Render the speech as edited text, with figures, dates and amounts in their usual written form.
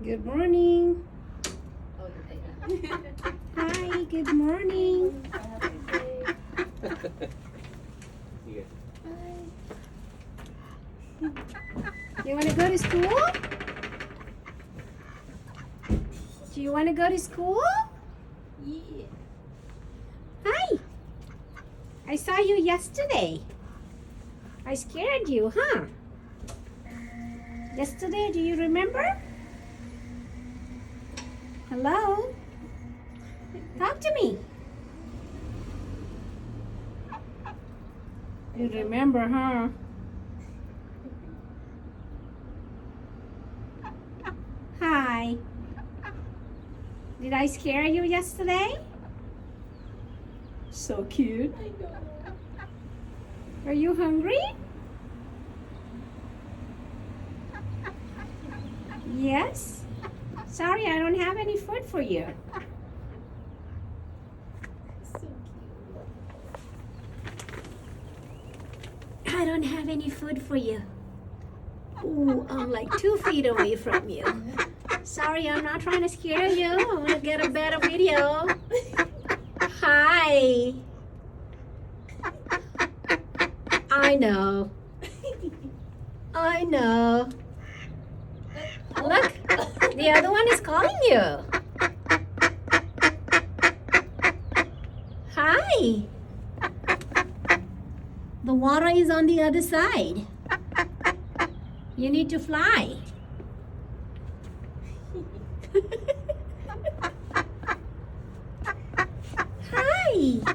Good morning. Oh, you take that. Hi, good morning. You want to go to school? Do you want to go to school? Yeah. Hi. I saw you yesterday. I scared you, huh? Yesterday, do you remember? Hello? Talk to me. You remember, huh? Hi. Did I scare you yesterday? So cute. I know. Are you hungry? Yes? Sorry, I don't have any food for you. So cute. I don't have any food for you. Ooh, I'm like 2 feet away from you. Sorry, I'm not trying to scare you. I want to get a better video. Hi. I know. I know. Look, the other one is calling you. Hi. The water is on the other side. You need to fly. Hi.